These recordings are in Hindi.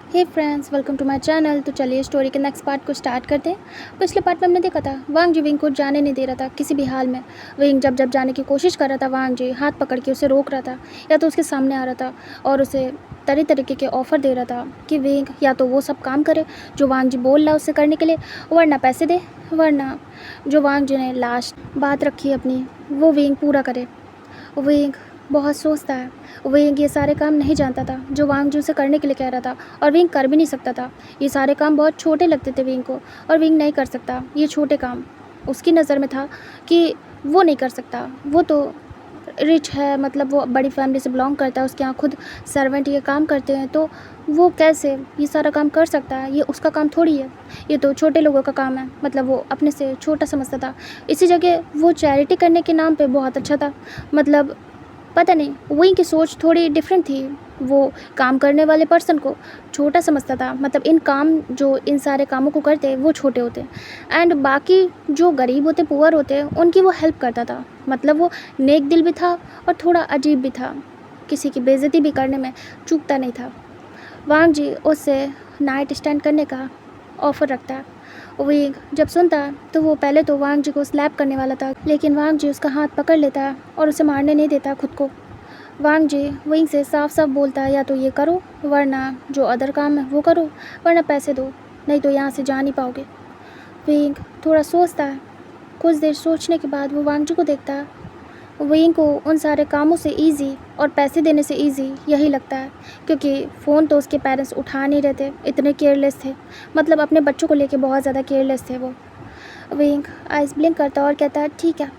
Hey friends, welcome to my channel. तो चलिए स्टोरी के नेक्स्ट पार्ट को स्टार्ट करते हैं। पिछले पार्ट में हमने देखा था वांग जी विंग को जाने नहीं दे रहा था किसी भी हाल में। विंग जब जब जाने की कोशिश कर रहा था वांग जी हाथ पकड़ के उसे रोक रहा था, या तो उसके सामने आ रहा था और उसे तरह तरीके के ऑफ़र दे रहा था कि विंग या तो वो सब काम करे जो वांग जी बोल रहा है उससे करने के लिए, वरना पैसे दे, वरना जो वांग जी ने लास्ट बात रखी है अपनी वो विंग पूरा करे। विंग बहुत सोचता है। विंग ये सारे काम नहीं जानता था जो वांग जी उसे करने के लिए कह रहा था, और विंग कर भी नहीं सकता था। ये सारे काम बहुत छोटे लगते थे विंग को, और विंग नहीं कर सकता ये छोटे काम। उसकी नज़र में था कि वो नहीं कर सकता, वो तो रिच है, मतलब वो बड़ी फैमिली से बिलोंग करता है, उसके यहाँ खुद सर्वेंट ये काम करते हैं, तो वो कैसे ये सारा काम कर सकता है? ये उसका काम थोड़ी है, ये तो छोटे लोगों का काम है। मतलब वो अपने से छोटा समझता था। इसी जगह वो चैरिटी करने के नाम पे बहुत अच्छा था। मतलब पता नहीं, वही की सोच थोड़ी डिफरेंट थी। वो काम करने वाले पर्सन को छोटा समझता था। मतलब जो इन सारे कामों को करते वो छोटे होते, एंड बाकी जो गरीब होते पुअर होते उनकी वो हेल्प करता था। मतलब वो नेक दिल भी था और थोड़ा अजीब भी था, किसी की बेइज्जती भी करने में चूकता नहीं था। वांग जी उससे नाइट स्टैंड करने का ऑफ़र रखता है। विंग जब सुनता है तो वो पहले तो वांग जी को स्लैप करने वाला था, लेकिन वांग जी उसका हाथ पकड़ लेता है और उसे मारने नहीं देता खुद को। वांग जी विंग से साफ साफ बोलता है या तो ये करो, वरना जो अदर काम है वो करो, वरना पैसे दो, नहीं तो यहाँ से जा नहीं पाओगे। विंग थोड़ा सोचता है। कुछ देर सोचने के बाद वो वांग जी को देखता है। विंग को उन सारे कामों से इजी और पैसे देने से इजी यही लगता है, क्योंकि फ़ोन तो उसके पेरेंट्स उठा नहीं रहे थे, इतने केयरलेस थे। मतलब अपने बच्चों को लेके बहुत ज़्यादा केयरलेस थे वो। विंग आइस ब्लिंक करता और कहता है ठीक है,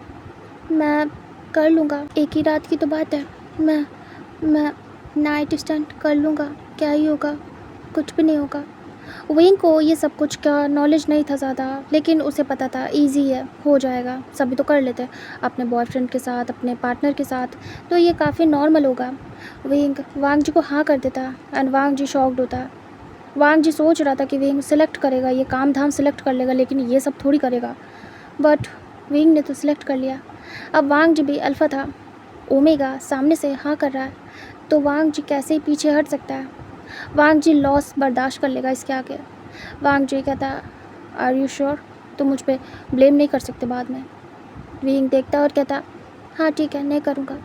मैं कर लूँगा, एक ही रात की तो बात है, मैं नाइट स्टैंड कर लूँगा, क्या ही होगा, कुछ भी नहीं होगा। विंग को ये सब कुछ का नॉलेज नहीं था ज़्यादा, लेकिन उसे पता था इजी है, हो जाएगा, सभी तो कर लेते हैं अपने बॉयफ्रेंड के साथ, अपने पार्टनर के साथ, तो ये काफ़ी नॉर्मल होगा। विंग वांग जी को हाँ कर देता एंड वांग जी शॉक्ड होता। वांग जी सोच रहा था कि विंग सेलेक्ट करेगा, ये काम धाम सेलेक्ट कर लेगा, लेकिन ये सब थोड़ी करेगा। बट विंग ने तो सिलेक्ट कर लिया। अब वांग जी भी अल्फ़ा था, ओमेगा सामने से हाँ कर रहा है, तो वांग जी कैसे ही पीछे हट सकता है? वांग जी लॉस बर्दाश्त कर लेगा इसके आगे। वांग जी कहता, आर यू श्योर? तुम मुझ पे ब्लेम नहीं कर सकते बाद में। विंग देखता और कहता, हाँ ठीक है, नहीं करूँगा।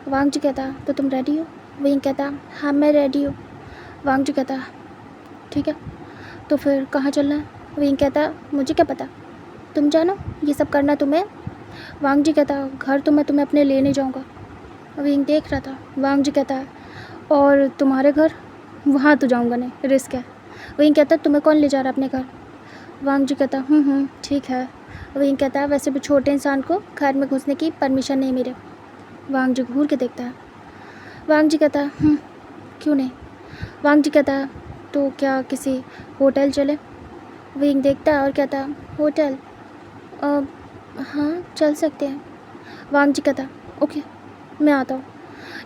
वांग जी कहता, तो तुम रेडी हो? विंग कहता, हाँ मैं रेडी हूँ। वांग जी कहता, ठीक है, तो फिर कहाँ चलना है? विंग कहता, मुझे क्या पता, तुम जानो, ये सब करना तुम्हें। वांग जी कहता, घर तो मैं तुम्हें अपने लेने जाऊँगा। विंग देख रहा था। वांग जी कहता है, और तुम्हारे घर? वहाँ तो जाऊँगा नहीं, रिस्क है। विंग कहता, तुम्हें कौन ले जा रहा है अपने घर? वांग जी कहता, ठीक है। विंग कहता है, वैसे भी छोटे इंसान को घर में घुसने की परमिशन नहीं मेरे। वांग जी घूर के देखता है। वांग जी कहता है, क्यों नहीं? वांग जी कहता है, तो क्या किसी होटल चले? विंग देखता है और कहता है, होटल? हाँ चल सकते हैं। वांग जी कहता, ओके मैं आता हूँ।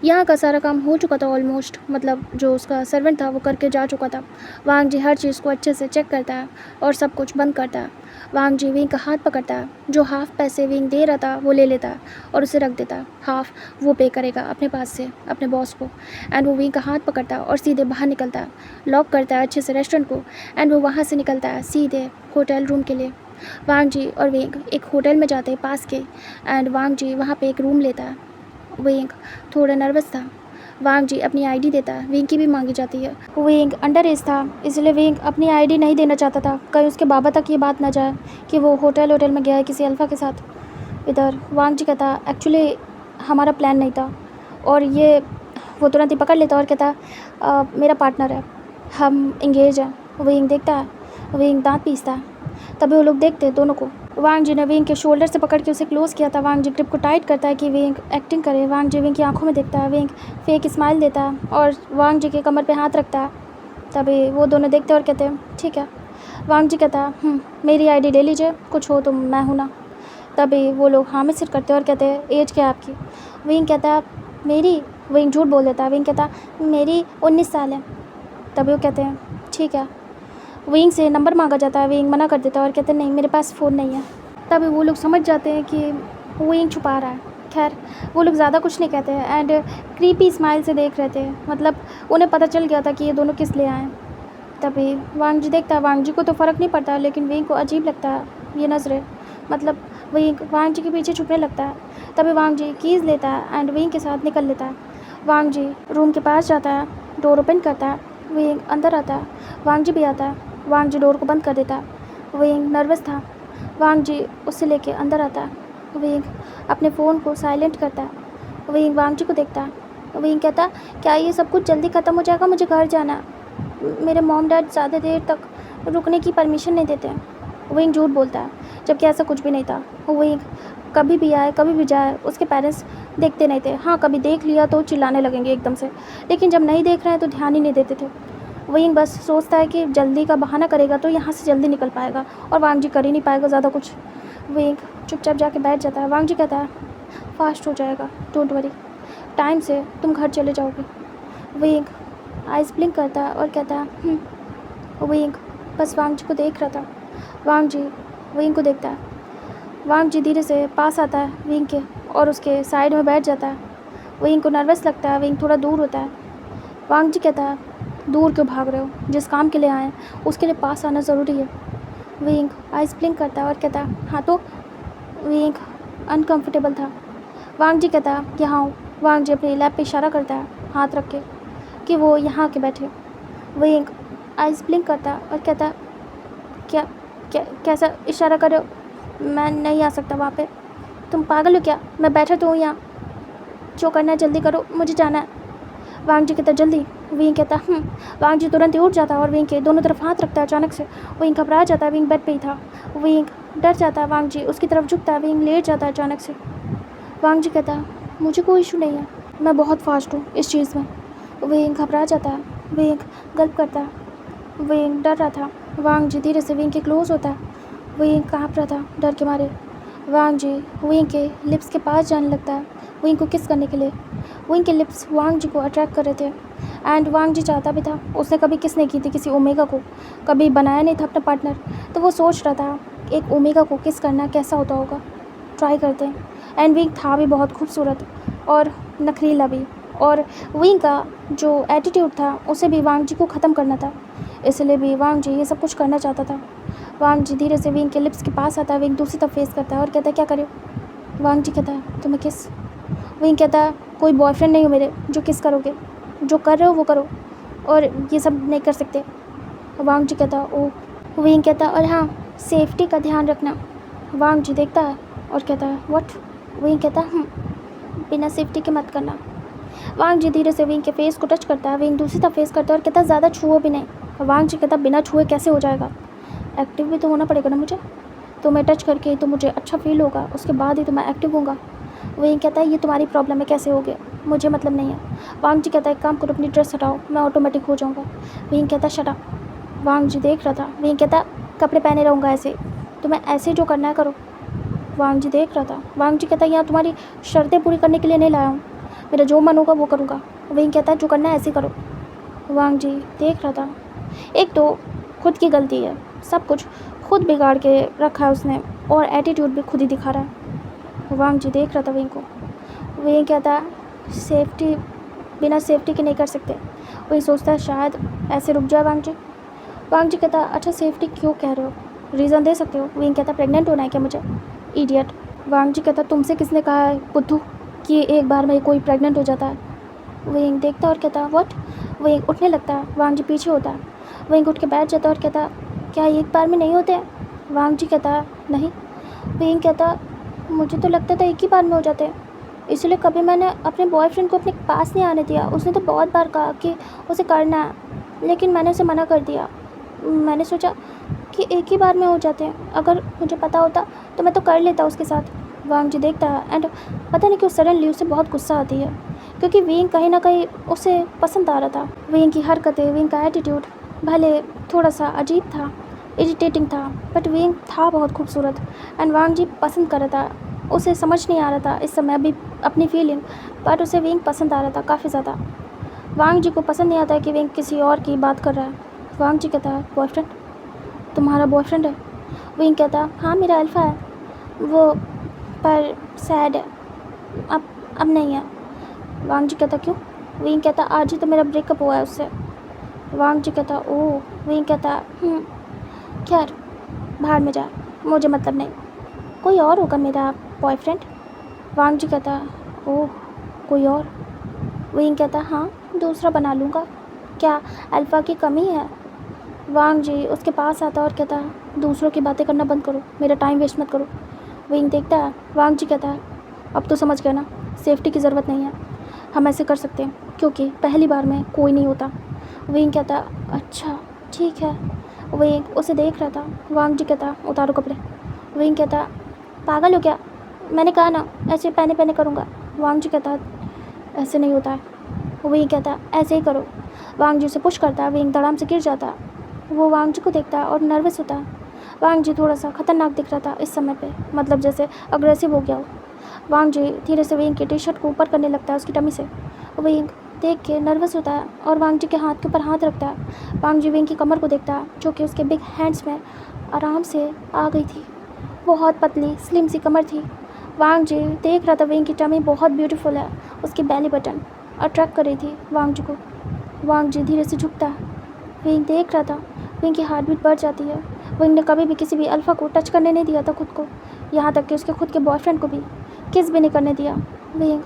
यहाँ का सारा काम हो चुका था ऑलमोस्ट, मतलब जो उसका सर्वेंट था वो करके जा चुका था। वांग जी हर चीज़ को अच्छे से चेक करता है और सब कुछ बंद करता है। वांग जी विंग का हाथ पकड़ता है, जो हाफ़ पैसे विंग दे रहा था वो ले लेता है और उसे रख देता है। हाफ़ वो पे करेगा अपने पास से अपने बॉस को, एंड वो विंग का हाथ पकड़ता है और सीधे बाहर निकलता है, लॉक करता है अच्छे से रेस्टोरेंट को, एंड वो वहाँ से निकलता है सीधे होटल रूम के लिए। वांग जी और विंग एक होटल में जाते हैं पास के, एंड वांग जी वहाँ पे एक रूम लेता है। विंग थोड़ा नर्वस था। वांग जी अपनी आईडी देता है, विंग की भी मांगी जाती है। विंग अंडर एज था, इसलिए विंग अपनी आईडी नहीं देना चाहता था, कहीं उसके बाबा तक ये बात ना जाए कि वो होटल में गया है किसी अल्फ़ा के साथ। इधर वांग जी कहता, एक्चुअली हमारा प्लान नहीं था, और ये वो तुरंत ही पकड़ लेता और कहता, मेरा पार्टनर है, हम इंगेज हैं। विंग देखता है, विंग दांत पीसता है। तभी वो लोग देखते हैं दोनों को। वांग जी ने विंग के शोल्डर से पकड़ के उसे क्लोज़ किया था। वांग जी ग्रिप को टाइट करता है कि विंग एक्टिंग करे। वांग जी विंग की आंखों में देखता है, विंग फेक स्माइल देता है और वांग जी के कमर पे हाथ रखता है। तभी वो दोनों देखते और कहते हैं, ठीक है। वांग जी कहता है, मेरी आईडी ले लीजिए, कुछ हो तो मैं हूँ ना। तभी वो लोग हाँ में सिर करते और कहते हैं, एज क्या है आपकी? विंग कहता है, मेरी? विंग झूठ बोल देता है। विंग कहता है, मेरी 19 साल है। तभी वो कहते हैं, ठीक है। विंग से नंबर मांगा जाता है, विंग मना कर देता है और कहते हैं, नहीं मेरे पास फ़ोन नहीं है। तभी वो लोग समझ जाते हैं कि विंग छुपा रहा है। खैर वो लोग ज़्यादा कुछ नहीं कहते हैं, एंड क्रीपी स्माइल से देख रहे थे। मतलब उन्हें पता चल गया था कि ये दोनों किस लिए आए हैं। तभी वांग जी देखता है, वांग जी को तो फ़र्क नहीं पड़ता, लेकिन विंग को अजीब लगता है ये नज़रें। मतलब विंग वांग जी के पीछे छुपने लगता है। तभी वांग जी कीज़ लेता है एंड विंग के साथ निकल लेता है। वांग जी रूम के पास जाता है, डोर ओपन करता है, विंग अंदर आता है, वांग जी भी आता है। वांग जी डोर को बंद कर देता है। विंग नर्वस था। वांग जी उससे लेके अंदर आता है। विंग अपने फ़ोन को साइलेंट करता है। विंग वांग जी को देखता है। विंग कहता है, क्या ये सब कुछ जल्दी ख़त्म हो जाएगा? मुझे घर जाना है। मेरे मॉम डैड ज़्यादा देर तक रुकने की परमिशन नहीं देते हैं। विंग झूठ बोलता है, जबकि ऐसा कुछ भी नहीं था। विंग कभी भी आए कभी भी जाए उसके पेरेंट्स देखते नहीं थे। हाँ, कभी देख लिया तो चिल्लाने लगेंगे एकदम से, लेकिन जब नहीं देख रहे हैं तो ध्यान ही नहीं देते थे। विंग बस सोचता है कि जल्दी का बहाना करेगा तो यहाँ से जल्दी निकल पाएगा, और वांग जी कर ही नहीं पाएगा ज़्यादा कुछ। विंग चुपचाप जाके बैठ जाता है। वांग जी कहता है, फास्ट हो जाएगा, डोंट वरी, टाइम से तुम घर चले जाओगे। विंग आइस ब्लिंक करता है और कहता है विंग बस वांग जी को देख रहा था। वांग जी विंग को देखता है। वांग जी धीरे से पास आता है विंग के और उसके साइड में बैठ जाता है। विंग को नर्वस लगता है। विंग थोड़ा दूर होता है। वांग जी कहता है, दूर क्यों भाग रहे हो? जिस काम के लिए आए हैं उसके लिए पास आना ज़रूरी है। विंग आइस ब्लिंक करता है और कहता है, हाँ तो? विंग अनकंफर्टेबल था। वांग जी कहता है, यहाँ आओ। वांग जी अपने लैब पे इशारा करता है हाथ रख के कि वो यहाँ आके बैठे। विंग आइस ब्लिंक करता है और कहता है, क्या क्या कैसा इशारा कर रहे हो? मैं नहीं आ सकता वहाँ पे। तुम पागल हो क्या? मैं बैठा तो हूँ यहाँ, जो करना है जल्दी करो, मुझे जाना है। वांग जी कहता, जल्दी? विंग कहता वांग जी तुरंत ही उठ जाता है और विंग के दोनों तरफ हाथ रखता है। अचानक से विंग घबरा जाता है। विंग बेड पे ही था। विंग डर जाता है। वांग जी उसकी तरफ झुकता है। विंग लेट जाता है अचानक से। वांग जी कहता, मुझे कोई इशू नहीं है, मैं बहुत फास्ट हूँ इस चीज़ में। विंग घबरा जाता है। विंग गल्प करता है। विंग डर रहा था। वांग जी धीरे से विंग के क्लोज होता है। विंग काँप रहा था डर के मारे। वांग जी विंग के लिप्स के पास जाने लगता है विंग को किस करने के लिए। विंग के लिप्स वांग जी को अट्रैक्ट कर रहे थे एंड वांग जी चाहता भी था। उसने कभी किस नहीं की थी किसी ओमेगा को, कभी बनाया नहीं था अपना पार्टनर, तो वो सोच रहा था एक ओमेगा को किस करना कैसा होता होगा, ट्राई करते हैं। एंड विंग था भी बहुत खूबसूरत और नखरीला भी, और विंग का जो एटीट्यूड था उसे भी वांग जी को ख़त्म करना था, इसलिए भी वांग जी ये सब कुछ करना चाहता था। वांग जी धीरे से विंग के लिप्स के पास आता है। विंग दूसरी तरफ फेस करता है और कहता है, क्या करे? वांग जी कहता है, तुम्हें किस? विंग कहता है, कोई बॉयफ्रेंड नहीं हो मेरे जो किस करोगे, जो कर रहे हो वो करो, और ये सब नहीं कर सकते। वांग जी कहता है, ओ। विंग कहता है, और हाँ, सेफ्टी का ध्यान रखना। वांग जी देखता है और कहता है, व्हाट? विंग कहता है, बिना सेफ्टी के मत करना। वांग जी धीरे से विंग के फेस को टच करता है। विंग दूसरी तरफ फेस करता है और कहता है, ज़्यादा छुओ भी नहीं। वांग जी कहता है, बिना छुए कैसे हो जाएगा? एक्टिव भी तो होना पड़ेगा ना मुझे, तो मैं टच करके तो मुझे अच्छा फील होगा, उसके बाद ही तो मैं एक्टिव होऊंगा। विंग कहता है, ये तुम्हारी प्रॉब्लम है, कैसे हो गया, मुझे मतलब नहीं है। वांग जी कहता है, एक काम करो, अपनी ड्रेस हटाओ, मैं ऑटोमेटिक हो जाऊँगा। विंग कहता है, शट अप। वांग जी देख रहा था। विंग कहता है, कपड़े पहने रहूँगा ऐसे, तो मैं ऐसे जो करना है करो। वांग जी देख रहा था। वांग जी कहता है, यहाँ तुम्हारी शर्तें पूरी करने के लिए नहीं लाया हूँ, मेरा जो मन होगा वो करूँगा। विंग कहता है, जो करना है ऐसे करो। वांग जी देख रहा था। एक तो खुद की गलती है, सब कुछ खुद बिगाड़ के रखा है उसने, और एटीट्यूड भी खुद ही दिखा रहा है। वांग जी देख रहा था विंग को। विंग कहता है, सेफ्टी बिना सेफ्टी के नहीं कर सकते। वही सोचता है शायद ऐसे रुक जाए वांग जी। वांग जी कहता है, अच्छा सेफ्टी क्यों कह रहे हो, रीज़न दे सकते हो? विंग कहता है, प्रेग्नेंट होना है क्या मुझे, इडियट। वांग जी कहता है, तुमसे किसने कहा है बुद्धू कि एक बार में कोई प्रेग्नेंट हो जाता है? विंग देखता है और कहता है, व्हाट? विंग उठने लगता है। वांग जी पीछे होता है। विंग उठ के बैठ जाता है और कहता है, क्या एक बार में नहीं होते? वांग जी कहता है, नहीं। विंग कहता, मुझे तो लगता था एक ही बार में हो जाते हैं, इसलिए कभी मैंने अपने बॉयफ्रेंड को अपने पास नहीं आने दिया। उसने तो बहुत बार कहा कि उसे करना है, लेकिन मैंने उसे मना कर दिया। मैंने सोचा कि एक ही बार में हो जाते हैं, अगर मुझे पता होता तो मैं तो कर लेता उसके साथ। वांग जी देखता है एंड पता नहीं क्यों सडनली उसे बहुत गुस्सा आती है, क्योंकि विंग कहीं ना कहीं उसे पसंद आ रहा था। विंग की हरकतें, विंग का एटीट्यूड भले थोड़ा सा अजीब था, इरिटेटिंग था, बट विंग था बहुत खूबसूरत एंड वांग जी पसंद कर रहा था। उसे समझ नहीं आ रहा था इस समय अभी अपनी फीलिंग, बट उसे विंग पसंद आ रहा था काफ़ी ज़्यादा। वांग जी को पसंद नहीं आता कि विंग किसी और की बात कर रहा है। वांग जी कहता है, बॉयफ्रेंड? तुम्हारा बॉयफ्रेंड है? विंग कहता है, हाँ मेरा अल्फ़ा है, वो पर सैड है, अब नहीं है। वांग जी कहता, क्यों? विंग कहता, आज ही तो मेरा ब्रेकअप हुआ है उससे। वांग जी कहता ओह। विंग कहता खैर बाहर में जा, मुझे मतलब नहीं, कोई और होगा मेरा बॉयफ्रेंड। वांग जी कहता ओह कोई और। विंग कहता हाँ, दूसरा बना लूँगा, क्या अल्फ़ा की कमी है। वांग जी उसके पास आता और कहता दूसरों की बातें करना बंद करो, मेरा टाइम वेस्ट मत करो। विंग देखता है, वांग जी कहता है अब तो समझ गया ना, सेफ्टी की ज़रूरत नहीं है, हम ऐसे कर सकते हैं क्योंकि पहली बार में कोई नहीं होता। विंग कहता अच्छा ठीक है। विंग उसे देख रहा था। वांग जी कहता उतारो कपड़े। विंग कहता पागल हो क्या, मैंने कहा ना ऐसे पहने पहने करूँगा। वांग जी कहता ऐसे नहीं होता है। विंग कहता ऐसे ही करो। वांग जी उसे पुश करता है, विंग धड़ाम से गिर जाता है। वो वांग जी को देखता है और नर्वस होता है। वांग जी थोड़ा सा खतरनाक दिख रहा था इस समय पे, मतलब जैसे अग्रेसिव हो गया हो। वांग जी धीरे से विंग की टी शर्ट को ऊपर करने लगता है उसकी टमी से। विंग देख के नर्वस होता है और वांग जी के हाथ के ऊपर हाथ रखता है। वांग जी विंग की कमर को देखता है जो कि उसके बिग हैंड्स में आराम से आ गई थी। बहुत पतली स्लिम सी कमर थी। वांग जी देख रहा था विंग की टमी बहुत ब्यूटीफुल है, उसकी बेली बटन अट्रैक्ट कर रही थी वांग जी को। वांग जी धीरे से झुकता है। विंग देख रहा था, विंग की हार्ट बीट बढ़ जाती है। विंग ने कभी भी किसी भी अल्फ़ा को टच करने नहीं दिया था खुद को, यहाँ तक कि उसके खुद के बॉयफ्रेंड को भी किस भी नहीं करने दिया। विंग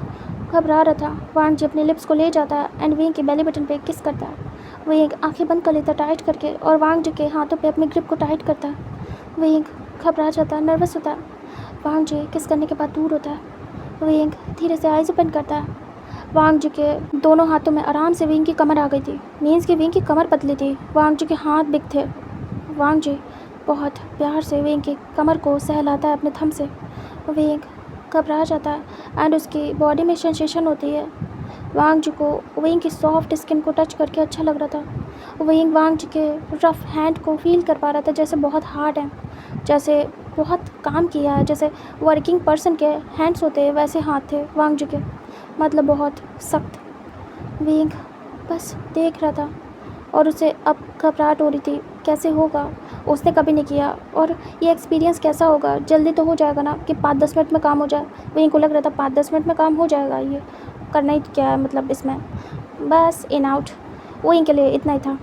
घबरा रहा था। वांग जी अपने लिप्स को ले जाता है एंड विंग के बेली बटन पे किस करता है। विंग आंखें बंद कर लेता टाइट करके और वांग जी के हाथों पे अपनी ग्रिप को टाइट करता है। विंग घबरा जाता है, नर्वस होता है। वांग जी किस करने के बाद दूर होता है। विंग धीरे से आइज़ ओपन करता है। वांग जी के दोनों हाथों में आराम से विंग की कमर आ गई थी। मीन्स की विंग की कमर पतली थी, वांग जी के हाथ बिग थे। वांग जी बहुत प्यार से विंग की कमर को सहलाता है अपने थंब से। विंग घबरा जाता है एंड उसकी बॉडी में सेंसेशन होती है। वांग जी को विंग की सॉफ्ट स्किन को टच करके अच्छा लग रहा था। विंग वांग जी के रफ हैंड को फील कर पा रहा था, जैसे बहुत हार्ड है, जैसे बहुत काम किया है, जैसे वर्किंग पर्सन के हैंड्स होते हैं वैसे हाथ थे वांग जी के, मतलब बहुत सख्त। विंग बस देख रहा था और उसे अब घबराहट हो रही थी, कैसे होगा, उसने कभी नहीं किया और ये एक्सपीरियंस कैसा होगा। जल्दी तो हो जाएगा ना कि 5-10 मिनट में काम हो जाए। विंग को लग रहा था 5-10 मिनट में काम हो जाएगा, ये करना ही क्या है मतलब इसमें, बस इन आउट। विंग के लिए इतना ही था।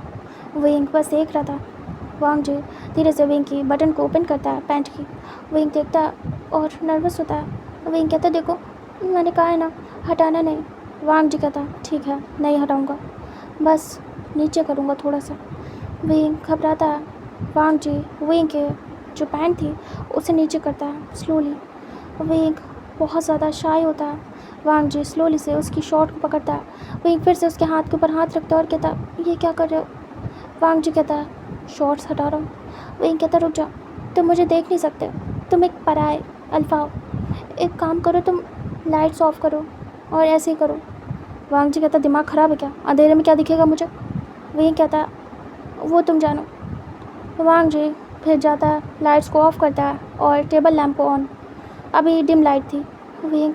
विंग बस देख रहा था। वांग जी धीरे से विंग की बटन को ओपन करता है पैंट की। विंग देखता है और नर्वस होता है। विंग कहता देखो मैंने कहा है ना हटाना नहीं। वांग जी कहता ठीक है नहीं हटाऊँगा, बस नीचे करूँगा थोड़ा सा। विंग घबराता है। वांग जी विंग के जो पैंट थी उसे नीचे करता है स्लोली। विंग बहुत ज़्यादा शाय होता है। वांग जी स्लोली से उसकी शॉर्ट को पकड़ता है। विंग फिर से उसके हाथ के ऊपर हाथ रखता है और कहता ये क्या कर रहे हो। वांग जी कहता है शॉर्ट्स हटा रहा हूँ। विंग कहता रुक जाओ, तुम मुझे देख नहीं सकते, तुम एक पराए अल्फा हो, एक काम करो तुम लाइट्स ऑफ करो और ऐसे ही करो। वांग जी कहता दिमाग ख़राब है क्या, अंधेरे में क्या दिखेगा मुझे। विंग कहता वो तुम जानो। वांग जी फिर जाता है, लाइट्स को ऑफ करता है और टेबल लैम्प को ऑन। अभी डिम लाइट थी। विंग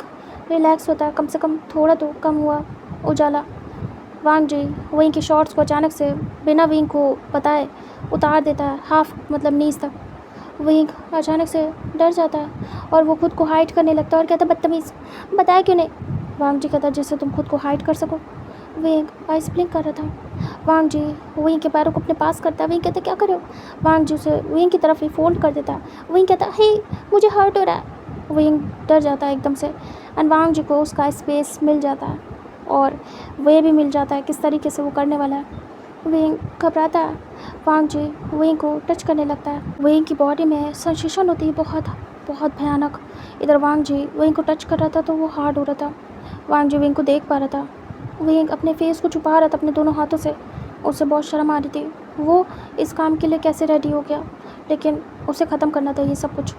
रिलैक्स होता है, कम से कम थोड़ा तो कम हुआ उजाला। वांग जी विंग की शॉर्ट्स को अचानक से बिना विंग को बताए उतार देता है, हाफ मतलब नीज तक। विंग अचानक से डर जाता है और वो खुद को हाइड करने लगता है और कहता बदतमीज़ बताया क्यों नहीं। वांग जी कहता जिससे तुम खुद को हाइड कर सको। विंग आइस ब्लिंक कर रहा था। वांग जी विंग के पैरों को अपने पास करता है। विंग कहता क्या कर रहे हो। वांग जी उसे विंग की तरफ ही फोल्ड कर देता है। विंग कहता हे मुझे हर्ट हो रहा है। विंग डर जाता है एकदम से एंड वांग जी को उसका स्पेस मिल जाता है और वे भी मिल जाता है किस तरीके से वो करने वाला है। विंग घबराता है। वांग जी विंग को टच करने लगता है। विंग की बॉडी में सेंसेशन होती है बहुत बहुत भयानक। इधर वांग जी विंग को टच कर रहा था तो वो हार्ड हो रहा था। वांग जी विंग को देख पा रहा था। विंग अपने फेस को छुपा रहा था अपने दोनों हाथों से, उसे बहुत शर्म आ रही थी। वो इस काम के लिए कैसे रेडी हो गया, लेकिन उसे ख़त्म करना था ये सब कुछ।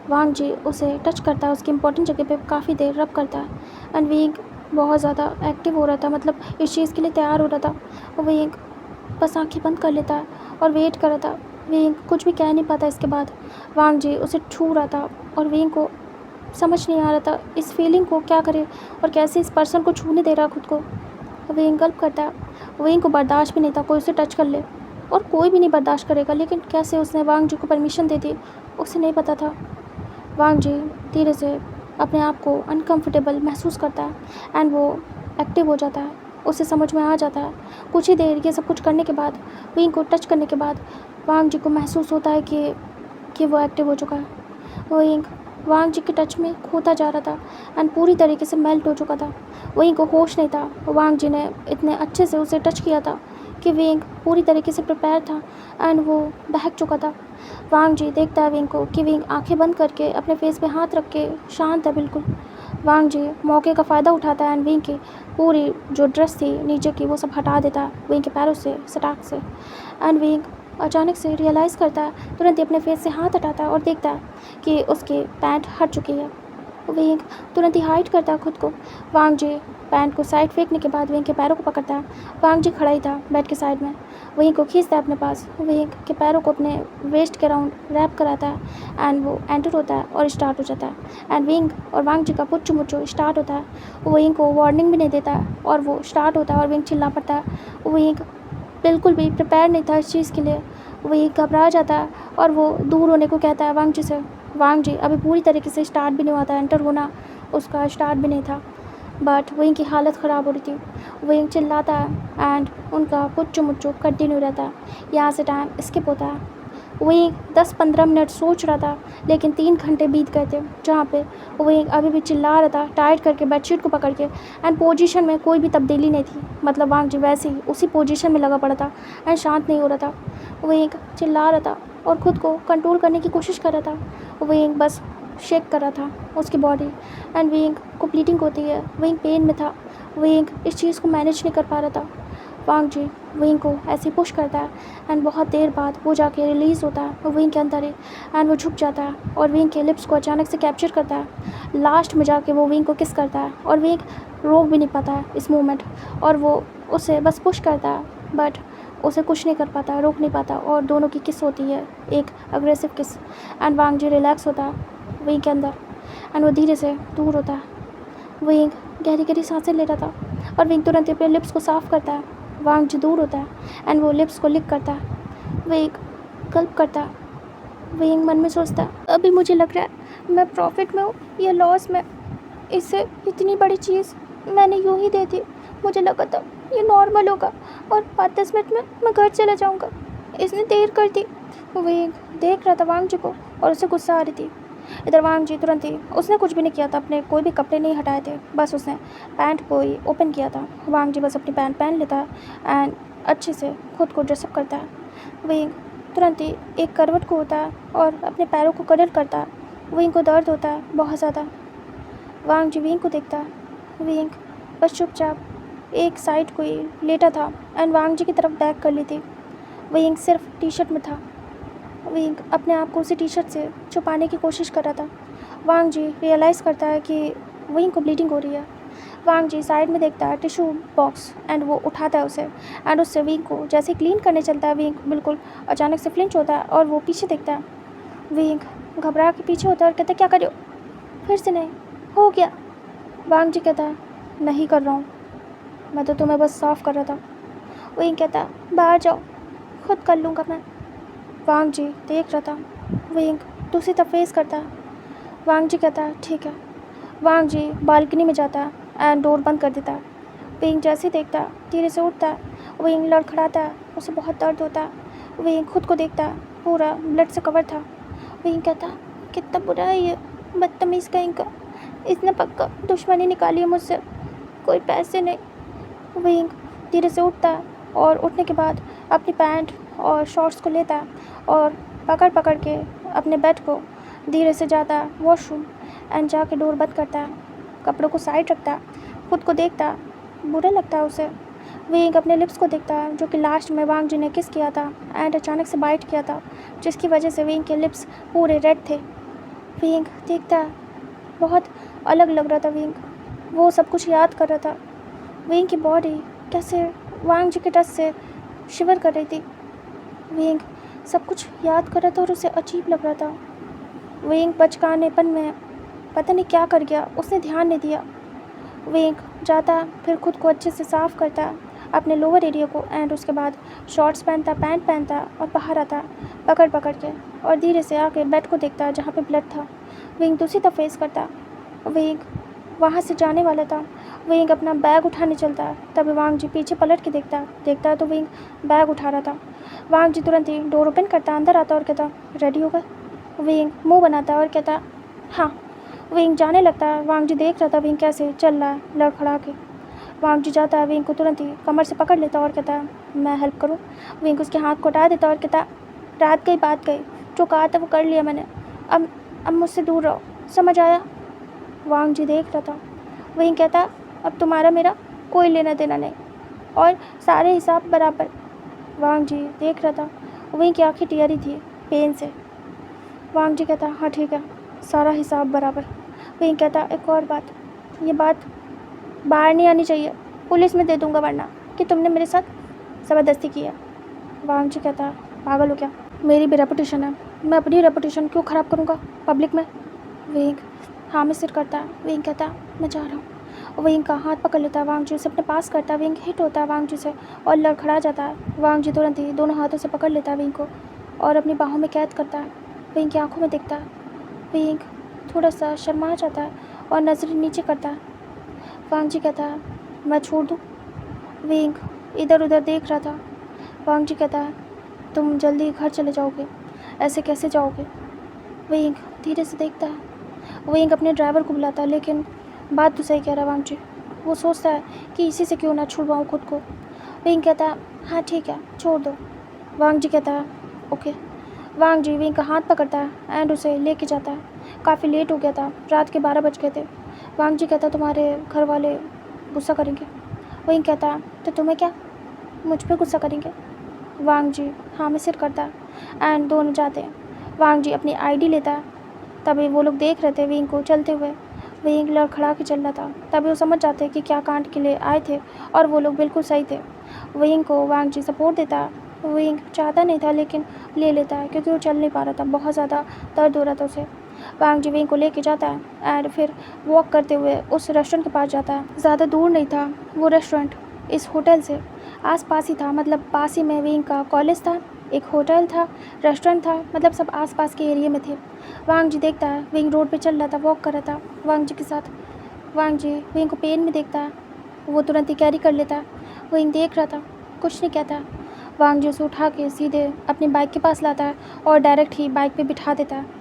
वांग जी उसे टच करता है, उसकी इंपॉर्टेंट जगह पे काफ़ी देर रब करता है एंड विंग बहुत ज़्यादा एक्टिव हो रहा था, मतलब इस चीज़ के लिए तैयार हो रहा था। विंग बस आंखें बंद कर लेता है और वेट कर रहा था। विंग कुछ भी कह नहीं पाता इसके बाद। वांग जी उसे छू रहा था और विंग को समझ नहीं आ रहा था इस फीलिंग को क्या करे और कैसे इस पर्सन को छूने दे रहा खुद को। विंग गल्प करता है। विंग को बर्दाश्त भी नहीं था कोई उसे टच कर ले, और कोई भी नहीं बर्दाश्त करेगा, लेकिन कैसे उसने वांग जी को परमिशन दे दी उसे नहीं पता था। वांग जी धीरे से अपने आप को अनकंफर्टेबल महसूस करता है एंड वो एक्टिव हो जाता है। उसे समझ में आ जाता है। कुछ ही देर ये सब कुछ करने के बाद, विंग को टच करने के बाद वांग जी को महसूस होता है कि वो एक्टिव हो चुका है। विंग वांग जी के टच में खोता जा रहा था एंड पूरी तरीके से मेल्ट हो चुका था। विंग को होश नहीं था। वांग जी ने इतने अच्छे से उसे टच किया था कि विंग पूरी तरीके से प्रिपेयर था एंड वो बहक चुका था। वांग जी देखता है विंग को कि विंग आंखें बंद करके अपने फेस पे हाथ रख के शांत है बिल्कुल। वांग जी मौके का फ़ायदा उठाता है एंड विंग की पूरी जो ड्रेस थी नीचे की वो सब हटा देता है विंग के पैरों से सटाक से। एंड विंग अचानक से रियलाइज़ करता है, तुरंत ही अपने फेस से हाथ हटाता है और देखता है कि उसकी पैंट हट चुकी है। विंग तुरंत ही हाइड करता है खुद को। वांग जी पैंट को साइड फेंकने के बाद विंग के पैरों को पकड़ता है। वांग जी खड़ा ही था बेड के साइड में। विंग को खींचता है अपने पास, विंग के पैरों को अपने वेस्ट के राउंड रैप कराता है एंड वो एंटर होता है और स्टार्ट हो जाता है। एंड विंग और वांग जी का पुच्चो मुच्चो स्टार्ट होता है। विंग को वार्निंग भी नहीं देता है और वो स्टार्ट होता है और विंग चिल्ला पड़ता है। विंग बिल्कुल भी प्रिपेयर नहीं था इस चीज़ के लिए। वही घबरा जाता है और वो दूर होने को कहता है वांग जी से। वांग जी अभी पूरी तरीके से स्टार्ट भी नहीं हुआ था, एंटर होना उसका स्टार्ट भी नहीं था, बट विंग की हालत ख़राब हो रही थी। विंग चिल्लाता है एंड उनका पुच्चो मुच्चो कंटिन्यू रहता है। यहाँ से टाइम स्किप होता है। विंग 10-15 मिनट सोच रहा था, लेकिन 3 घंटे बीत गए थे जहाँ पे विंग अभी भी चिल्ला रहा था टाइट करके बेडशीट को पकड़ के एंड पोजीशन में कोई भी तब्दीली नहीं थी। मतलब वांग जी वैसे ही उसी पोजीशन में लगा पड़ा था एंड शांत नहीं हो रहा था। विंग चिल्ला रहा था और ख़ुद को कंट्रोल करने की कोशिश कर रहा था। विंग बस शेक कर रहा था उसकी बॉडी एंड विंग को ब्लीडिंग होती है। विंग पेन में था। विंग इस चीज़ को मैनेज नहीं कर पा रहा था। वांग जी विंग को ऐसे पुश करता है एंड बहुत देर बाद वो जाके रिलीज़ होता है विंग के अंदर ही एंड वो झुक जाता है और विंग के लिप्स को अचानक से कैप्चर करता है। लास्ट में जाके वो विंग को किस करता है और विंग रोक भी नहीं पाता है इस मोमेंट, और वो उसे बस पुश करता है बट उसे कुछ नहीं कर पाता, रोक नहीं पाता, और दोनों की किस होती है, एक अग्रेसिव किस। एंड वांग जी रिलैक्स होता है विंग के अंदर एंड वो धीरे से दूर होता है। विंग गहरी गहरी सांसें ले रहा था और विंग तुरंत अपने लिप्स को साफ़ करता है। वांग जी दूर होता है एंड वो लिप्स को लिक करता है। विंग गल्प करता है। विंग मन में सोचता है, अभी मुझे लग रहा है मैं प्रॉफिट में हूँ या लॉस में। इससे इतनी बड़ी चीज़ मैंने यूँ ही दे दी। मुझे लगा था ये नॉर्मल होगा और 5-10 मिनट में मैं घर चला जाऊँगा। इसने देर कर दी। विंग देख रहा था वांग जी को और उसे गुस्सा आ रही थी। इधर वांग जी तुरंत ही, उसने कुछ भी नहीं किया था, अपने कोई भी कपड़े नहीं हटाए थे, बस उसने पैंट को ही ओपन किया था। वांग जी बस अपनी पैंट पहन लेता है एंड अच्छे से खुद को ड्रेसअप करता है। विंग तुरंत ही एक करवट को होता है और अपने पैरों को कडल करता है। विंग को दर्द होता है बहुत ज़्यादा। वांग जी विंग को देखता है। विंग बस चुपचाप एक साइड को ही लेटा था एंड वांग जी की तरफ बैक कर ली थी। विंग सिर्फ टी शर्ट में था। विंग अपने आप को उसी टी शर्ट से छुपाने की कोशिश कर रहा था। वांग जी रियलाइज़ करता है कि विंग को ब्लीडिंग हो रही है। वांग जी साइड में देखता है टिश्यू बॉक्स एंड वो उठाता है उसे एंड उससे विंग को जैसे क्लीन करने चलता है, विंग बिल्कुल अचानक से फ्लिंच होता है और वो पीछे देखता है। विंग घबरा के पीछे होता है और कहता है, क्या कर रहे हो? फिर से नहीं हो गया। वांग जी कहता है, नहीं कर रहा हूँ, मैं तो तुम्हें बस साफ़ कर रहा था। विंग कहता है, बाहर जाओ, खुद कर लूँगा मैं। वांग जी देख रहा था। विंग दूसरी तरफ फेस करता है। वांग जी कहता है, ठीक है। वांग जी बालकनी में जाता है एंड डोर बंद कर देता है। विंग जैसे ही देखता है धीरे से उठता है। विंग लड़खड़ाता है, उसे बहुत दर्द होता है। विंग खुद को देखता है, पूरा ब्लड से कवर था। विंग कहता है, कितना बुरा है ये बदतमीज़ कहीं का, इसने पक्का दुश्मनी निकाली है मुझसे, कोई पैसे नहीं। विंग धीरे से उठता है और उठने के बाद अपनी पैंट और शॉर्ट्स को लेता है और पकड़ पकड़ के अपने बेड को धीरे से जाता है वॉशरूम एंड जाके डोर बंद करता है। कपड़ों को साइड रखता है, खुद को देखता है, बुरा लगता है उसे। विंग अपने लिप्स को देखता है जो कि लास्ट में वांग जी ने किस किया था एंड अचानक से बाइट किया था, जिसकी वजह से विंग के लिप्स पूरे रेड थे। विंग देखता है, बहुत अलग लग रहा था विंग, वो सब कुछ याद कर रहा था। विंग की बॉडी कैसे वांग जी के टच से शिवर कर रही थी। विंग सब कुछ याद कर रहा था और उसे अजीब लग रहा था। विंग बचकानेपन में पता नहीं क्या कर गया, उसने ध्यान नहीं दिया। विंग जाता, फिर खुद को अच्छे से साफ़ करता अपने लोअर एरिया को एंड उसके बाद शॉर्ट्स पहनता, पैंट पहनता और बाहर आता पकड़ पकड़ के और धीरे से आके बेड को देखता जहाँ पे ब्लड था। विंग दूसरी तरफ फेस करता। विंग वहाँ से जाने वाला था विंग अपना बैग उठाने चलता है, तभी वांग जी पीछे पलट के देखता है तो विंग बैग उठा रहा था। वांग जी तुरंत ही डोर ओपन करता, अंदर आता और कहता, रेडी हो गए? विंग मुंह बनाता और कहता, हाँ। विंग जाने लगता है। वांग जी देख रहा था विंग कैसे चल रहा है लड़खड़ा के। वांग जी जाता है, विंग को तुरंत ही कमर से पकड़ लेता और कहता है, मैं हेल्प करूँ? विंग उसके हाथ को हटा देता और कहता, रात गई बात गई, जो कहा था वो कर लिया मैंने, अब मुझसे दूर रहो, समझ आया? वांग जी देख रहा था। विंग कहता, अब तुम्हारा मेरा कोई लेना देना नहीं और सारे हिसाब बराबर। वांग जी देख रहा था। विंग की आंखें टियरी थी पेन से। वांग जी कहता, हाँ ठीक है, सारा हिसाब बराबर। विंग कहता, एक और बात, ये बात बाहर नहीं आनी चाहिए, पुलिस में दे दूंगा वरना कि तुमने मेरे साथ ज़बरदस्ती की है। वांग जी कहता, पागल हो क्या? मेरी भी रेपुटेशन है, मैं अपनी रेपुटेशन क्यों ख़राब करूँगा पब्लिक में? विंग हाँ में सिर करता है। विंग कहता, मैं जा रहा हूँ। विंग का हाथ पकड़ लेता है, वांग जी उसे अपने पास करता है। विंग हिट होता है वांग जी से और लड़खड़ा जाता है। वांग जी तुरंत ही दोनों हाथों से पकड़ लेता है विंग को और अपनी बाहों में कैद करता है। विंग की आंखों में देखता है। विंग थोड़ा सा शर्मा जाता है और नज़रें नीचे करता है। वांग जी कहता है, मैं छोड़ दूँ? विंग इधर उधर देख रहा था। वांग जी कहता है, तुम जल्दी घर चले जाओगे, ऐसे कैसे जाओगे? विंग धीरे से देखता है। विंग अपने ड्राइवर को बुलाता है, लेकिन बात तो सही कह रहा है वांग जी। वो सोचता है कि इसी से क्यों ना छुड़वाऊँ खुद को। विंग कहता है, हाँ ठीक है, छोड़ दो। वांग जी कहता है, ओके। वांग जी विंग का हाथ पकड़ता है एंड उसे लेके जाता है। काफ़ी लेट हो गया था, रात के 12 बज गए थे। वांग जी कहता, तुम्हारे घर वाले गुस्सा करेंगे। विंग कहता, तो तुम्हें क्या, मुझ पर गुस्सा करेंगे? वांग जी हाँ में सिर करता है एंड दोनों जाते हैं। वांग जी अपनी आईडी लेता है। तभी वो लोग देख रहे थे विंग को चलते हुए। विंग लड़खड़ा के चल रहा था। तभी वो समझ जाते कि क्या कांड के लिए आए थे और वो लोग बिल्कुल सही थे। विंग को वांग जी सपोर्ट देता है। विंग चाहता नहीं था लेकिन ले लेता है क्योंकि वो चल नहीं पा रहा था, बहुत ज़्यादा दर्द हो रहा था उसे। वांग जी विंग को लेके जाता है एंड फिर वॉक करते हुए उस रेस्टोरेंट के पास जाता है। ज़्यादा दूर नहीं था वो रेस्टोरेंट, इस होटल से आस पास ही था, मतलब पास ही में विंग का कॉलेज था, एक होटल था, रेस्टोरेंट था, मतलब सब आस पास के एरिया में थे। वांग जी देखता है विंग रोड पे चल रहा था, वॉक कर रहा था वांग जी के साथ। वांग जी विंग को पेन में देखता है, वो तुरंत ही कैरी कर लेता है। विंग देख रहा था, कुछ नहीं कहता है। वांग जी उसे उठा के सीधे अपनी बाइक के पास लाता है और डायरेक्ट ही बाइक पे बिठा देता है।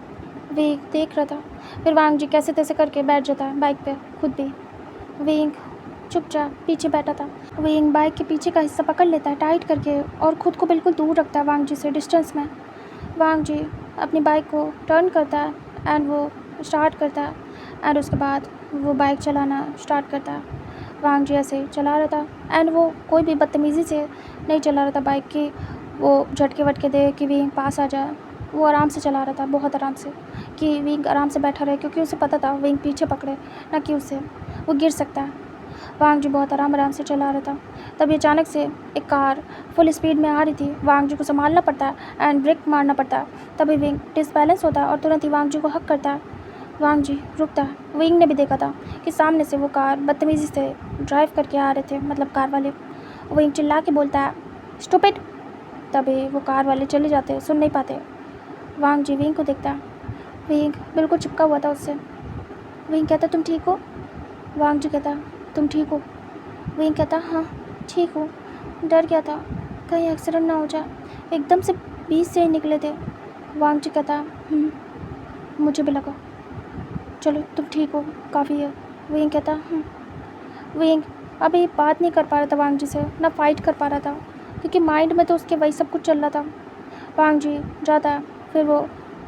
विंग देख रहा था। फिर वांग जी कैसे तैसे करके बैठ जाता है बाइक पे खुद भी। विंग चुपचाप पीछे बैठा था। विंग बाइक के पीछे का हिस्सा पकड़ लेता है टाइट करके और ख़ुद को बिल्कुल दूर रखता है वांग जी से, डिस्टेंस में। वांग जी अपनी बाइक को टर्न करता है एंड वो स्टार्ट करता है एंड उसके बाद वो बाइक चलाना स्टार्ट करता है। वांग जी ऐसे चला रहा था एंड वो कोई भी बदतमीज़ी से नहीं चला रहा था बाइक की, वो झटके वटके दे कि विंग पास आ जाए। वो आराम से चला रहा था, बहुत आराम से, कि विंग आराम से बैठा रहे, क्योंकि उसे पता था विंग पीछे पकड़े ना कि उससे वो गिर सकता है। वांग जी बहुत आराम से चला रहा था। तभी अचानक से एक कार फुल स्पीड में आ रही थी। वांग जी को संभालना पड़ता है एंड ब्रेक मारना पड़ता है। तभी विंग डिसबैलेंस होता है और तुरंत ही वांग जी को हक करता है। वांग जी रुकता है। विंग ने भी देखा था कि सामने से वो कार बदतमीज़ी से ड्राइव करके आ रहे थे, मतलब कार वाले। विंग चिल्ला के बोलता है, स्टूपिड। तभी वो कार वाले चले जाते, सुन नहीं पाते। वांग जी विंग को देखता है। विंग बिल्कुल चिपका हुआ था उससे। विंग कहता, तुम ठीक हो? वांग जी कहता, तुम ठीक हो? विंग कहता, हाँ ठीक हूँ, डर गया था कहीं एक्सीडेंट ना हो जाए, एकदम से बीच से ही निकले थे। वांग जी कहता, मुझे भी लगा, चलो तुम ठीक हो, काफ़ी है। विंग कहता, विंग अभी बात नहीं कर पा रहा था वांग जी से, ना फाइट कर पा रहा था, क्योंकि माइंड में तो उसके वही सब कुछ चल रहा था। वांग जी जाता है, फिर वो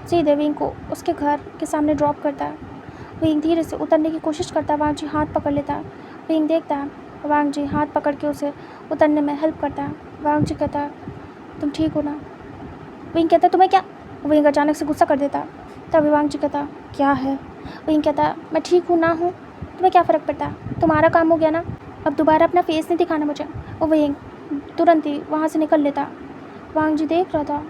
सीधे विंग को उसके घर के सामने ड्रॉप करता है। विंग धीरे से उतरने की कोशिश करता है, वांग जी हाथ पकड़ लेता है। विंग देखता है, वांग जी हाथ पकड़ के उसे उतरने में हेल्प करता है। वांग जी कहता है, तुम ठीक हो ना? विंग कहता, तुम्हें क्या? विंग अचानक से गुस्सा कर देता है। तभी वांग जी कहता, क्या है? विंग कहता, मैं ठीक हूँ ना हूँ, तुम्हें क्या फ़र्क पड़ता है, तुम्हारा काम हो गया ना, अब दोबारा अपना फेस नहीं दिखाना मुझे। और विंग तुरंत ही वहाँ से निकल लेता। वांग जी देख रहा था।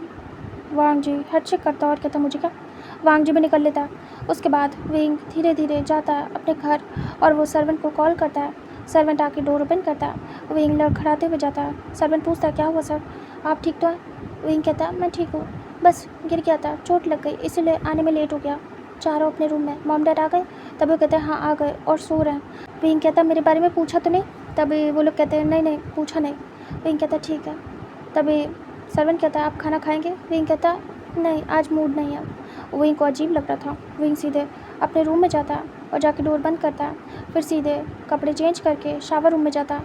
वांग जी हेड चेक करता और कहता, मुझे क्या? वांग जी भी निकल लेता। उसके बाद विंग धीरे धीरे जाता है अपने घर और वो सर्वेंट को कॉल करता है। सर्वेंट आके डोर ओपन करता है। विंग लड़खड़ाते हुए जाता है। सर्वेंट पूछता है, क्या हुआ सर, आप ठीक तो हैं? विंग कहता है, मैं ठीक हूँ, बस गिर गया था, चोट लग गई, इसीलिए आने में लेट हो गया। चारों अपने रूम में, मॉम डैड आ गए? तभी वो कहते हैं, हाँ आ गए और सो रहे हैं। विंग कहता मेरे बारे में पूछा तो नहीं? तभी वो लोग कहते हैं नहीं नहीं पूछा नहीं। विंग कहता ठीक है। तभी सर्वेंट कहता है आप खाना खाएंगे? विंग कहता नहीं आज मूड नहीं है। विंग को अजीब लग रहा था। विंग सीधे अपने रूम में जाता और जाके डोर बंद करता, फिर सीधे कपड़े चेंज करके शावर रूम में जाता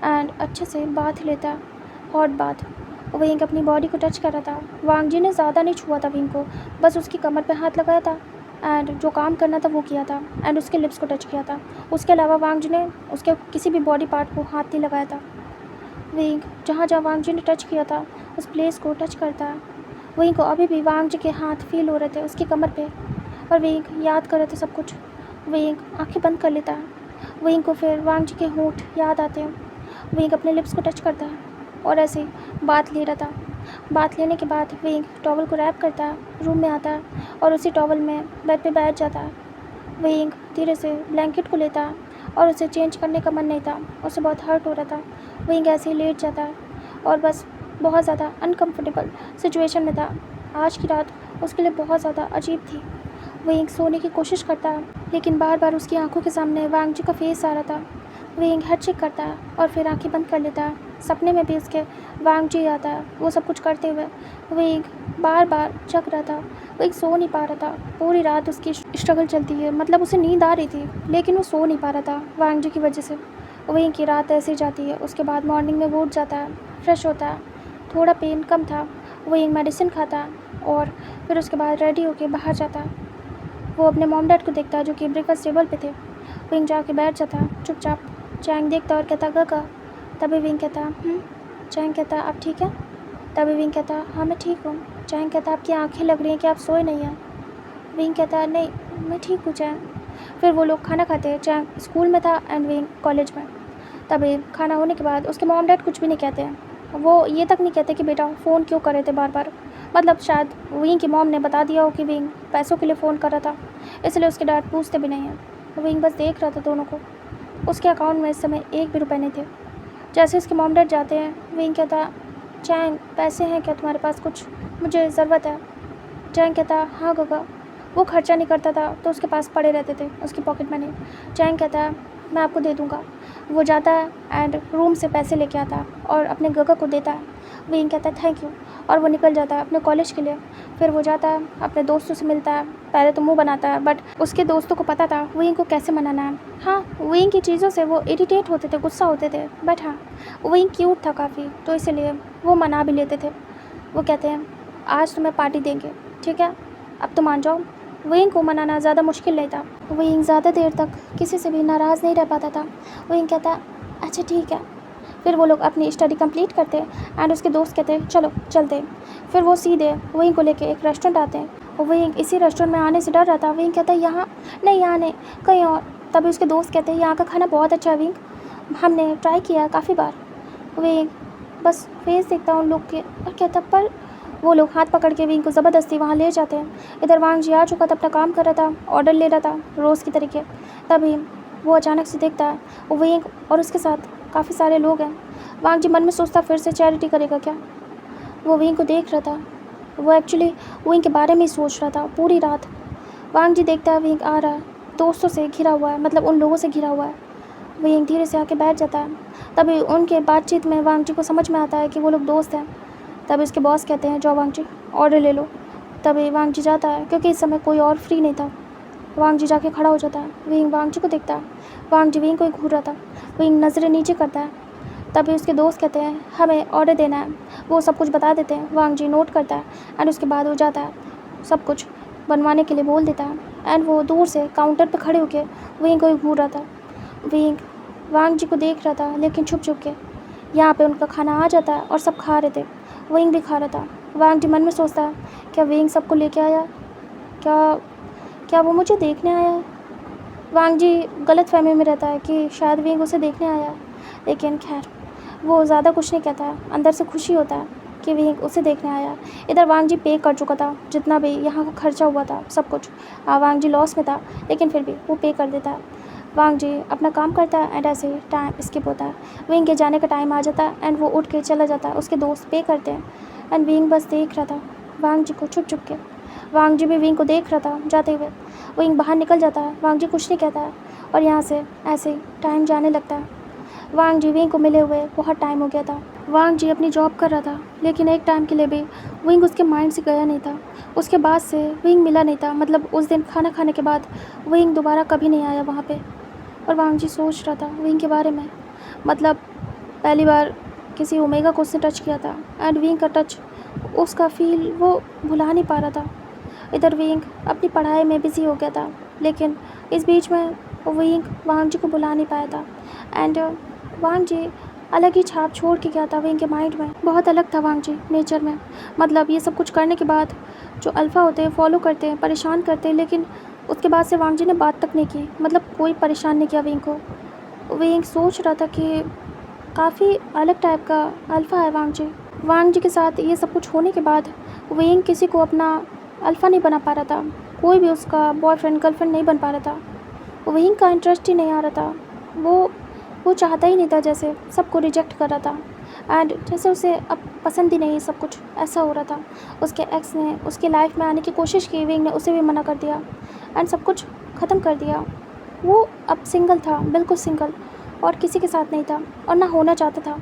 एंड अच्छे से बाथ लेता, हॉट बाथ। विंग अपनी बॉडी को टच कर रहा था। वांग जी ने ज़्यादा नहीं छुआ था विंग को, बस उसकी कमर पे हाथ लगाया था एंड जो काम करना था वो किया था एंड उसके लिप्स को टच किया था। उसके अलावा वांग जी ने उसके किसी भी बॉडी पार्ट को हाथ नहीं लगाया था। विंग जहाँ जहाँ वांग जी ने टच किया था उस प्लेस को टच करता। विंग को अभी भी वांग जी के हाथ फील हो रहे थे उसकी कमर पे और विंग याद कर रहे थे सब कुछ। विंग आंखें बंद कर लेता है। विंग को फिर वांग जी के होंठ याद आते हैं। विंग अपने लिप्स को टच करता है और ऐसे बात ले रहा था। बात लेने के बाद विंग टॉवल को रैप करता है, रूम में आता है और उसी टॉवल में बेड पे बैठ जाता है। विंग धीरे से ब्लैंकेट को लेता है और उसे चेंज करने का मन नहीं था, उसे बहुत हर्ट हो रहा था। विंग ऐसे ही लेट जाता है और बस बहुत ज़्यादा अनकम्फर्टेबल सिचुएशन में था। आज की रात उसके लिए बहुत ज़्यादा अजीब थी। विंग सोने की कोशिश करता है लेकिन बार बार उसकी आंखों के सामने वांग जी का फेस आ रहा था। विंग हेड चेक करता है और फिर आंखें बंद कर लेता है। सपने में भी उसके वांग जी आता है वो सब कुछ करते हुए। विंग बार बार जग रहा था, विंग सो नहीं पा रहा था। पूरी रात उसकी स्ट्रगल चलती है, मतलब उसे नींद आ रही थी लेकिन वो सो नहीं पा रहा था वांग जी की वजह से। विंग की रात ऐसे जाती है। उसके बाद मॉर्निंग में वो उठ जाता है, फ्रेश होता है, थोड़ा पेन कम था, विंग मेडिसिन खाता है और फिर उसके बाद रेडी होके बाहर जाता है। वो अपने मॉम डैड को देखता है जो कि ब्रेकफास्ट टेबल पे थे। विंग जाके बैठ जाता है चुपचाप। चैंग देखता और कहता गगा। तभी विंग कहता चैंग कहता आप ठीक है? तभी विंग कहता हाँ मैं ठीक हूँ। चैंग कहता आपकी आंखें लग रही हैं कि आप सोए नहीं हैं। विंग कहता नहीं मैं ठीक हूँ चैंग। फिर वो लोग खाना खाते हैं। चैंग स्कूल में था एंड विंग कॉलेज में। तभी खाना होने के बाद उसके मॉम डैड कुछ भी नहीं कहते हैं। वो ये तक नहीं कहते कि बेटा फ़ोन क्यों कर रहे थे बार बार। मतलब शायद विंग की मॉम ने बता दिया हो कि विंग पैसों के लिए फ़ोन कर रहा था, इसलिए उसके डैड पूछते भी नहीं हैं। विंग बस देख रहा था दोनों को। उसके अकाउंट में इस समय 1 भी रुपये नहीं थे। जैसे उसके मॉम डैड जाते हैं विंग कहता चैंग पैसे हैं क्या तुम्हारे पास कुछ, मुझे ज़रूरत है। चैंग कहता हाँ गगा। वो खर्चा नहीं करता था तो उसके पास पड़े रहते थे उसकी पॉकेट मनी। चैंग कहता है मैं आपको दे दूँगा। वो जाता है एंड रूम से पैसे लेके आता है और अपने गगा को देता है। विंग कहता है थैंक यू और वो निकल जाता है अपने कॉलेज के लिए। फिर वो जाता है अपने दोस्तों से मिलता है। पहले तो मुंह बनाता है बट उसके दोस्तों को पता था विंग को कैसे मनाना है। हाँ विंग की चीज़ों से वो इरिटेट होते थे, गुस्सा होते थे, बट हाँ विंग क्यूट था काफ़ी तो इसलिए वो मना भी लेते थे। वो कहते हैं आज तुम्हें पार्टी देंगे, ठीक है अब तो मान जाओ। विंग को मनाना ज़्यादा मुश्किल नहीं था। विंग ज़्यादा देर तक किसी से भी नाराज़ नहीं रह पाता था। विंग कहता अच्छा ठीक है। फिर वो लोग अपनी स्टडी कंप्लीट करते एंड उसके दोस्त कहते चलो चलते। फिर वो सीधे विंग को लेके एक रेस्टोरेंट आते हैं। विंग इसी रेस्टोरेंट में आने से डर रहा था। विंग कहता है यहाँ नहीं, यहाँ नहीं, कहीं और। तभी उसके दोस्त कहते हैं यहाँ का खाना बहुत अच्छा है विंग, हमने ट्राई किया काफ़ी बार। विंग बस फेस देखता उन लोग के और कहता पर वो लोग हाथ पकड़ के विंग को ज़बरदस्ती वहाँ ले जाते हैं। इधर वांग जी आ चुका था, अपना काम कर रहा था, ऑर्डर ले रहा था रोज़ की तरीके। तभी वो अचानक से देखता है विंग और उसके साथ काफ़ी सारे लोग हैं। वांग जी मन में सोचता फिर से चैरिटी करेगा क्या। वो विंग को देख रहा था, वो एक्चुअली विंग के बारे में ही सोच रहा था पूरी रात। वांग जी देखता है विंग आ रहा है, दोस्तों से घिरा हुआ है, मतलब उन लोगों से घिरा हुआ है। विंग धीरे से आके बैठ जाता है। तभी उनके बातचीत में वांग जी को समझ में आता है कि वो लोग दोस्त हैं। तभी उसके बॉस कहते हैं जाओ वांग जी ऑर्डर ले लो। तभी वांग जी जाता है क्योंकि इस समय कोई और फ्री नहीं था। वांग जी जाके खड़ा हो जाता है। विंग वांग जी को देखता है। वांग जी विंग को ही घूर रहा था। विंग नज़रें नीचे करता है। तभी उसके दोस्त कहते हैं हमें ऑर्डर देना है। वो सब कुछ बता देते हैं। वांग जी नोट करता है एंड उसके बाद वो जाता है, सब कुछ बनवाने के लिए बोल देता है एंड वो दूर से काउंटर पर खड़े होकर विंग को ही घूर रहा था। विंग वांग जी को देख रहा था लेकिन छुप छुप के। यहाँ पे उनका खाना आ जाता है और सब खा रहे थे, विंग भी खा रहा था। वांग जी मन में सोचता है क्या विंग सबको लेके आया, क्या वो मुझे देखने आया। वांग जी गलत फहमी में रहता है कि शायद विंग उसे देखने आया, लेकिन खैर वो ज़्यादा कुछ नहीं कहता है। अंदर से खुशी होता है कि विंग उसे देखने आया। इधर वांग जी पे कर चुका था जितना भी यहाँ का खर्चा हुआ था सब कुछ। वांग जी लॉस में था लेकिन फिर भी वो पे कर देता है। वांग जी अपना काम करता है एंड ऐसे टाइम स्किप होता है। विंग के जाने का टाइम आ जाता है एंड वो उठ के चला जाता है। उसके दोस्त पे करते हैं एंड विंग बस देख रहा था वांग जी को छुप छुप के। वांग जी भी विंग को देख रहा था जाते हुए। विंग बाहर निकल जाता है। वांग जी कुछ नहीं कहता है और यहाँ से ऐसे ही टाइम जाने लगता है। वांग जी विंग को मिले हुए बहुत टाइम हो गया था। वांग जी अपनी जॉब कर रहा था, लेकिन एक टाइम के लिए भी विंग उसके माइंड से गया नहीं था। उसके बाद से विंग मिला नहीं था, मतलब उस दिन खाना खाने के बाद विंग दोबारा कभी नहीं आया वहाँ पे। और वांग जी सोच रहा था विंग के बारे में, मतलब पहली बार किसी ओमेगा को उसने टच किया था एंड विंग का टच, उसका फील वो भुला नहीं पा रहा था। इधर विंग अपनी पढ़ाई में बिज़ी हो गया था, लेकिन इस बीच में विंग वांग जी को बुला नहीं पाया था। एंड वांग जी अलग ही छाप छोड़ के गया था विंग के माइंड में। बहुत अलग था वांग जी नेचर में, मतलब ये सब कुछ करने के बाद जो अल्फ़ा होते हैं फॉलो करते हैं, परेशान करते हैं, लेकिन उसके बाद से वांग जी ने बात तक नहीं की, मतलब कोई परेशान नहीं किया विंग को। विंग सोच रहा था कि काफ़ी अलग टाइप का अल्फ़ा है वांग जी। वांग जी के साथ ये सब कुछ होने के बाद विंग किसी को अपना अल्फ़ा नहीं बना पा रहा था, कोई भी उसका बॉयफ्रेंड गर्लफ्रेंड नहीं बन पा रहा था। विंग का इंटरेस्ट ही नहीं आ रहा था, वो चाहता ही नहीं था, जैसे सबको रिजेक्ट कर रहा था एंड जैसे उसे अब पसंद ही नहीं सब कुछ ऐसा हो रहा था। उसके एक्स ने उसकी लाइफ में आने की कोशिश की, विंग ने उसे भी मना कर दिया एंड सब कुछ ख़त्म कर दिया। वो अब सिंगल था, बिल्कुल सिंगल, और किसी के साथ नहीं था और ना होना चाहता था।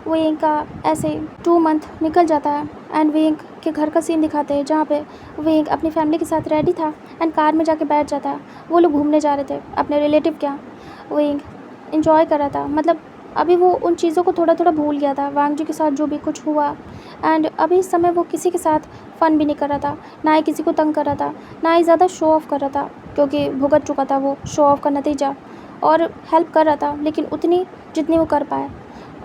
विंग का ऐसे 2 मंथ निकल जाता है एंड विंग के घर का सीन दिखाते हैं, जहाँ पे विंग अपनी फैमिली के साथ रेडी था एंड कार में जाके बैठ जाता है। वो लोग घूमने जा रहे थे अपने रिलेटिव के यहाँ। विंग इंजॉय कर रहा था, मतलब अभी वो उन चीज़ों को थोड़ा थोड़ा भूल गया था, वांग जी के साथ जो भी कुछ हुआ। एंड अभी इस समय वो किसी के साथ फ़न भी नहीं कर रहा था, ना ही किसी को तंग कर रहा था, ना ही ज़्यादा शो ऑफ कर रहा था, क्योंकि भुगत चुका था वो शो ऑफ का नतीजा। और हेल्प कर रहा था, लेकिन उतनी जितनी वो कर पाए।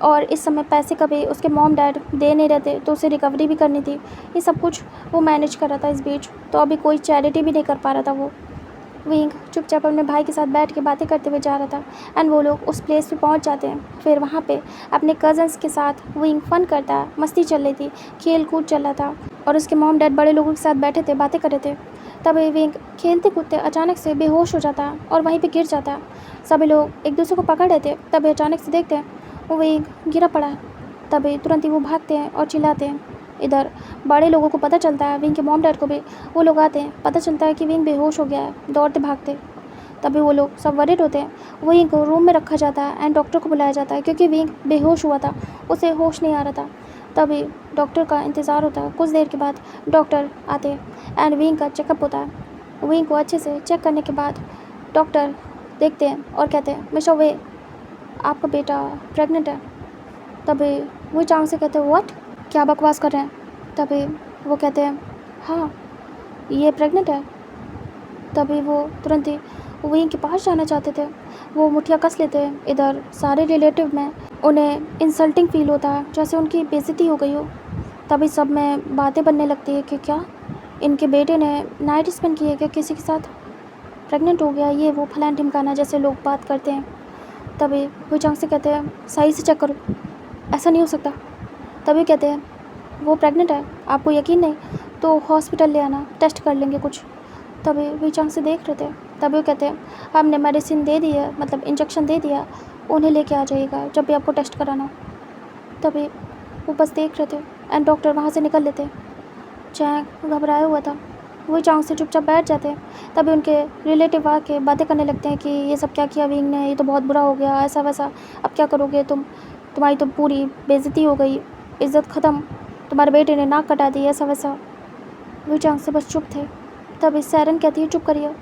और इस समय पैसे कभी उसके मॉम डैड दे नहीं रहते, तो उसे रिकवरी भी करनी थी। ये सब कुछ वो मैनेज कर रहा था इस बीच, तो अभी कोई चैरिटी भी नहीं कर पा रहा था वो। विंग चुपचाप अपने भाई के साथ बैठ के बातें करते हुए जा रहा था एंड वो लोग उस प्लेस पे पहुंच जाते हैं। फिर वहाँ पे अपने कज़न्स के साथ विंग फ़न करता है, मस्ती चल रही थी, खेल कूद चल रहा था और उसके मॉम डैड बड़े लोगों के साथ बैठे थे, बातें कर रहे थे। तभी विंग खेलते कूदते अचानक से बेहोश हो जाता है और वहीं पे गिर जाता है। सभी लोग एक दूसरे को पकड़ रहे थे, तभी अचानक से देखते हैं वो विंग गिरा पड़ा है। तभी तुरंत ही वो भागते हैं और चिल्लाते हैं। इधर बड़े लोगों को पता चलता है, विंग के मॉम डैड को भी, वो लोग आते हैं, पता चलता है कि विंग बेहोश हो गया है, दौड़ते भागते। तभी वो लोग सब वरीड होते हैं। विंग को रूम में रखा जाता है एंड डॉक्टर को बुलाया जाता है, क्योंकि विंग बेहोश हुआ था, उसे होश नहीं आ रहा था। तभी डॉक्टर का इंतज़ार होता है। कुछ देर के बाद डॉक्टर आते हैं एंड विंग का चेकअप होता है। विंग को अच्छे से चेक करने के बाद डॉक्टर देखते हैं और कहते हैं, मिस्टर वे, आपका बेटा प्रेग्नेंट है। तभी वो चांग से कहते हैं, व्हाट, क्या बकवास कर रहे हैं। तभी वो कहते हैं, हाँ ये प्रेग्नेंट है। तभी वो तुरंत ही विंग के पास जाना चाहते थे, वो मुठिया कस लेते हैं। इधर सारे रिलेटिव में उन्हें इंसल्टिंग फील होता है, जैसे उनकी बेइज्जती हो गई हो। तभी सब में बातें बनने लगती है कि क्या इनके बेटे ने नाइट स्पेंड की है क्या किसी के साथ, प्रेग्नेंट हो गया, ये वो फलान ढिमकाना, जैसे लोग बात करते हैं। तभी वो चांग से कहते हैं, सही से चेक करो, ऐसा नहीं हो सकता। तभी कहते हैं, वो प्रेग्नेंट है, आपको यकीन नहीं तो हॉस्पिटल ले आना, टेस्ट कर लेंगे कुछ। तभी वी चांग से देख रहे थे। तभी वो कहते हैं, हमने मेडिसिन दे दी है, मतलब इंजेक्शन दे दिया, उन्हें लेके आ जाइएगा जब भी आपको टेस्ट कराना हो। तभी वो बस देख रहे थे एंड डॉक्टर वहाँ से निकल लेते। चैंग घबराया हुआ था, वो चांग से चुपचाप बैठ जाते हैं। तभी उनके रिलेटिव आके बातें करने लगते हैं कि ये सब क्या किया विंग ने, ये तो बहुत बुरा हो गया, ऐसा वैसा, अब क्या करोगे तुम, तुम्हारी तो पूरी बेइज्जती हो गई, इज़्ज़त ख़त्म, तुम्हारे बेटे ने नाक कटा दी, ऐसा वैसा। वो चांग से बस चुप थे। तभी सैरन कहती है, चुप करिए,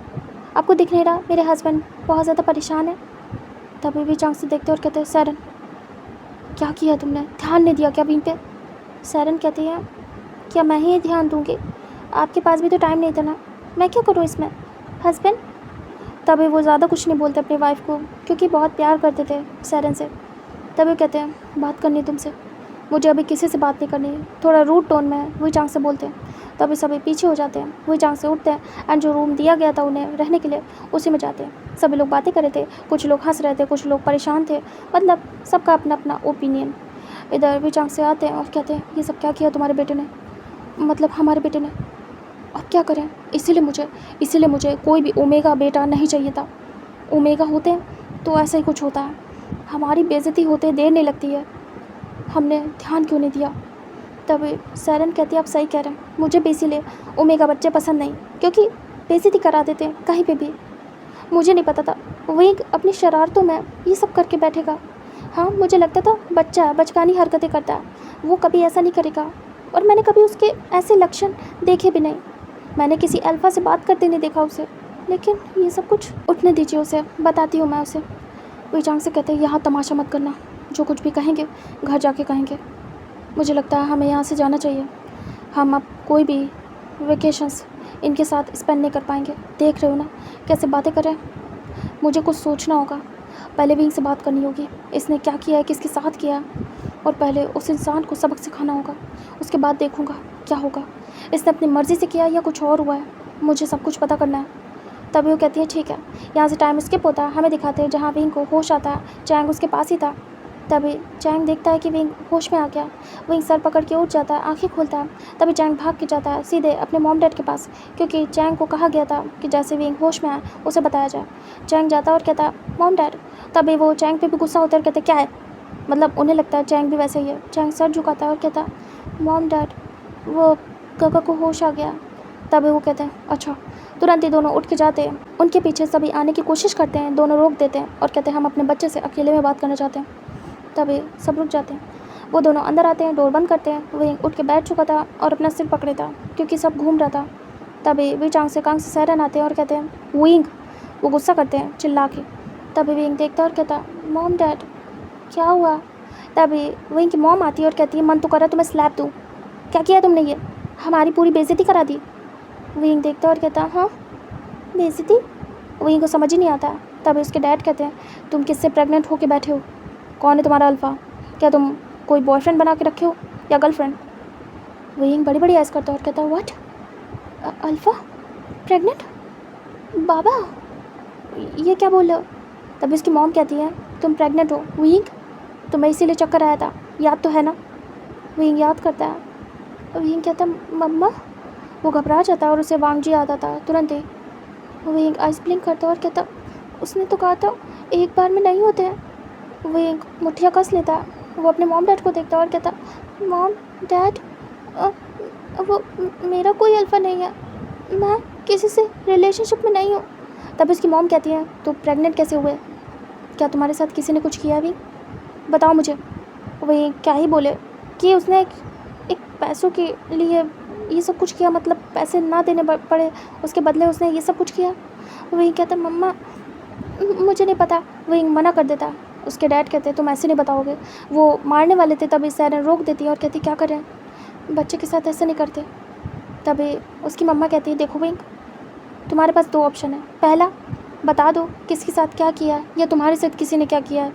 आपको दिख नहीं रहा मेरे हस्बैंड बहुत ज़्यादा परेशान है। तभी भी चांग से देखते और कहते हैं, सैरन क्या किया तुमने, ध्यान नहीं दिया क्या विंग पे। सैरन कहती है, क्या मैं ही ध्यान दूँगी, आपके पास भी तो टाइम नहीं था ना, मैं क्या करूँ इसमें हस्बैंड। तभी वो ज़्यादा कुछ नहीं बोलते अपनी वाइफ को, क्योंकि बहुत प्यार करते थे सैरन से। तभी कहते हैं, बात करनी तुमसे, मुझे अभी किसी से बात नहीं करनी। थोड़ा रूड टोन में वही चांग से बोलते हैं। तभी सभी पीछे हो जाते हैं, वही चांग से उठते हैं एंड जो रूम दिया गया था उन्हें रहने के लिए उसी में जाते हैं। सभी लोग बातें कर रहे थे, कुछ लोग हंस रहे थे, कुछ लोग परेशान थे, मतलब सबका अपना अपना ओपिनियन। इधर भी चांग से आते हैं और कहते हैं, ये सब क्या किया तुम्हारे बेटे ने, मतलब हमारे बेटे ने, अब क्या करें। इसीलिए मुझे कोई भी ओमेगा बेटा नहीं चाहिए था। ओमेगा होते हैं तो ऐसा ही कुछ होता है, हमारी बेइज्जती होते देर नहीं लगती है, हमने ध्यान क्यों नहीं दिया। तभी सैरन कहती है, आप सही कह रहे हैं, मुझे भी इसीलिए ओमेगा बच्चे पसंद नहीं, क्योंकि बेइज्जती करा देते हैं कहीं पे भी। मुझे नहीं पता था वही अपनी शरारतों में ये सब करके बैठेगा। हाँ, मुझे लगता था बच्चा है, बचकानी हरकतें करता है, वो कभी ऐसा नहीं करेगा। और मैंने कभी उसके ऐसे लक्षण देखे भी नहीं। मैंने किसी अल्फा से बात करते नहीं देखा उसे। लेकिन ये सब कुछ उठने दीजिए उसे, बताती हूँ मैं उसे। वही चांग से कहते हैं, यहाँ तमाशा मत करना, जो कुछ भी कहेंगे घर जाके कहेंगे। मुझे लगता है हमें यहाँ से जाना चाहिए। हम अब कोई भी वेकेशंस इनके साथ स्पेंड नहीं कर पाएंगे। देख रहे हो ना कैसे बातें कर रहे हैं। मुझे कुछ सोचना होगा, पहले भी इनसे बात करनी होगी, इसने क्या किया है, किसके साथ किया है, और पहले उस इंसान को सबक सिखाना होगा। उसके बाद देखूँगा क्या होगा, इसने अपनी मर्ज़ी से किया या कुछ और हुआ है। मुझे सब कुछ पता करना है। तभी वो कहती है ठीक है। यहाँ से टाइम स्किप होता है, हमें दिखाते हैं जहाँ विंग को होश आता है। चैंग उसके पास ही था। तभी चैंग देखता है कि विंग होश में आ गया। विंग सर पकड़ के उठ जाता है, आंखें खोलता है। तभी चैंग भाग के जाता है सीधे अपने मॉम डैड के पास, क्योंकि चैंग को कहा गया था कि जैसे विंग होश में आए उसे बताया जाए। चैंग जाता है और कहता है मॉम डैड। तभी वो चैंग पे भी गुस्सा होता है और कहते क्या है, मतलब उन्हें लगता है चैंग भी वैसे ही है। चैंग सर झुकाता है और कहता मॉम डैड, वो काका को होश आ गया। तभी वो कहते हैं अच्छा। तुरंत ही दोनों उठ के जाते हैं। उनके पीछे सभी आने की कोशिश करते हैं, दोनों रोक देते हैं और कहते हैं हम अपने बच्चे से अकेले में बात करना चाहते हैं। तभी सब रुक जाते हैं। वो दोनों अंदर आते हैं, डोर बंद करते हैं। वही उठ के बैठ चुका था और अपना सिर पकड़े था क्योंकि सब घूम रहा था। तभी वी कांग से सैरन आते हैं और कहते हैं विंग। वो गुस्सा करते हैं चिल्ला के। तभी विंग देखता है और कहता मॉम डैड क्या हुआ। तभी विंग की मॉम आती है और कहती है मन तो कर रहा तुम्हें स्लैप दूँ, क्या किया तुमने, ये हमारी पूरी बेइज्जती करा दी। विंग देखता है और कहता हाँ बेइज्जती। विंग को समझ ही नहीं आता। तभी उसके डैड कहते हैं तुम किससे प्रेग्नेंट होके बैठे हो, कौन है तुम्हारा अल्फ़ा, क्या तुम कोई बॉयफ्रेंड बना के रखे हो या गर्लफ्रेंड। विंग बड़ी बड़ी ऐस करता है और कहता है व्हाट, अल्फ़ा प्रेग्नेंट, बाबा ये क्या बोल रहे हो। तभी उसकी मॉम कहती है तुम प्रेग्नेंट हो विंग, तुम्हें इसीलिए चक्कर आया था, याद तो है ना। विंग याद करता है। विंग कहता मम्मा। वो घबरा जाता है और उसे वांग जी याद आता है तुरंत ही। विंग आइस ब्लिंक करता है और कहता उसने तो कहा था एक बार में नहीं होते हैं। विंग मुठ्ठियाँ कस लेता है। वो अपने मॉम डैड को देखता है और कहता मॉम डैड, वो मेरा कोई अल्फ़ा नहीं है, मैं किसी से रिलेशनशिप में नहीं हूँ। तब उसकी मॉम कहती है तो प्रेग्नेंट कैसे हुए, क्या तुम्हारे साथ किसी ने कुछ किया भी, बताओ मुझे। वही क्या ही बोले कि उसने एक पैसों के लिए ये सब कुछ किया, मतलब पैसे ना देने पड़े उसके बदले उसने ये सब कुछ किया। वही कहता मम्मा मुझे नहीं पता। वही मना कर देता। उसके डैड कहते तुम ऐसे नहीं बताओगे, वो मारने वाले थे। तभी सैरन रोक देती है और कहती क्या करें, बच्चे के साथ ऐसे नहीं करते। तभी उसकी मम्मा कहती है देखो विंग, तुम्हारे पास दो ऑप्शन है, पहला बता दो किसके साथ क्या किया है या तुम्हारे साथ किसी ने क्या किया है।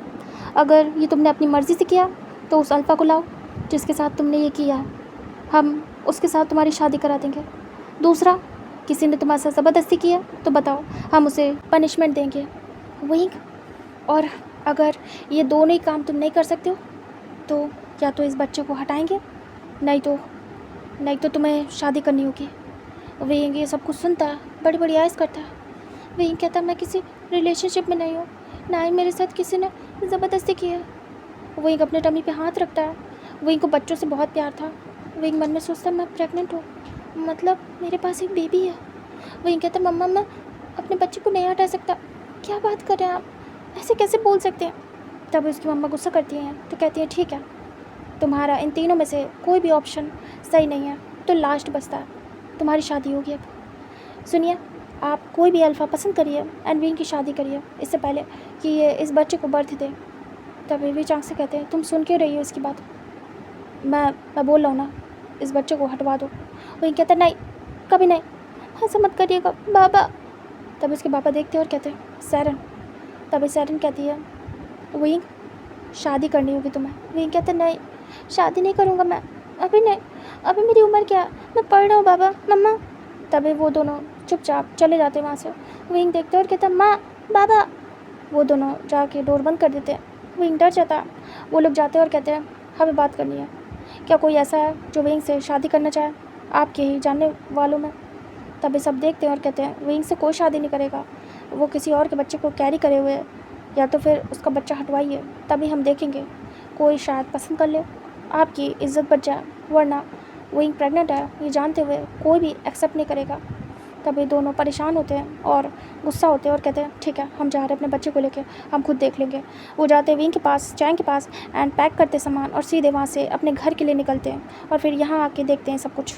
अगर ये तुमने अपनी मर्ज़ी से किया तो उस अल्फ़ा को लाओ जिसके साथ तुमने ये किया है, हम उसके साथ तुम्हारी शादी करा देंगे। दूसरा, किसी ने तुम्हारे साथ ज़बरदस्ती किया तो बताओ, हम उसे पनिशमेंट देंगे। विंग, और अगर ये दोनों ही काम तुम नहीं कर सकते हो तो या तो इस बच्चे को हटाएंगे, नहीं तो तुम्हें शादी करनी होगी। विंग ये सब कुछ सुनता है, बड़ी बड़ी आइज़ करता है। विंग कहता मैं किसी रिलेशनशिप में नहीं हूँ, ना ही मेरे साथ किसी ने ज़बरदस्ती की है। विंग अपने टमी पे हाथ रखता है। विंग को बच्चों से बहुत प्यार था। विंग मन में सोचता मैं प्रेग्नेंट हूँ, मतलब मेरे पास एक बेबी है। विंग कहता मम्मा मैं अपने बच्चे को नहीं हटा सकता, क्या बात कर रहे हैं आप, ऐसे कैसे बोल सकते हैं। तब उसकी मम्मा गुस्सा करती हैं तो कहती हैं ठीक है, तुम्हारा इन तीनों में से कोई भी ऑप्शन सही नहीं है, तो लास्ट बचता है, तुम्हारी शादी होगी अब। सुनिए, आप कोई भी अल्फ़ा पसंद करिए एंड विंग की शादी करिए इससे पहले कि ये इस बच्चे को बर्थ दे। तभी वी चांग से कहते हैं तुम सुन क्यों रही हो इसकी बात, मैं बोल रहा हूँ ना, इस बच्चे को हटवा दो। वही कहता नहीं, कभी नहीं, ऐसा मत करिएगा बाबा। तब उसके पापा देखते हैं और कहते हैं सैरन। तभी सैरन कहती है विंग शादी करनी होगी तुम्हें। विंग कहता नहीं, शादी नहीं करूँगा मैं, अभी नहीं, अभी मेरी उम्र क्या है, मैं पढ़ रहा हूँ बाबा मम्मा। तभी वो दोनों चुपचाप चले जाते हैं वहाँ से। विंग देखते हैं और कहता माँ बाबा। वो दोनों जाके डोर बंद कर देते हैं। विंग डर जाता है। वो लोग जाते हैं और कहते हैं हमें बात करनी है, क्या कोई ऐसा है जो विंग से शादी करना चाहे आपके ही जानने वालों में। तभी सब देखते हैं और कहते हैं विंग से कोई शादी नहीं करेगा, वो किसी और के बच्चे को कैरी करे हुए है, या तो फिर उसका बच्चा हटवाइए, तभी हम देखेंगे, कोई शायद पसंद कर ले, आपकी इज्जत बच जाए, वरना विंग प्रेग्नेंट है ये जानते हुए कोई भी एक्सेप्ट नहीं करेगा। तभी दोनों परेशान होते हैं और गुस्सा होते हैं और कहते हैं ठीक है हम जा रहे हैं अपने बच्चे को लेके, हम खुद देख लेंगे। वो जाते हैं विंग के पास, चैंग के पास एंड पैक करते सामान और सीधे वहाँ से अपने घर के लिए निकलते हैं और फिर यहाँ आके देखते हैं सब कुछ।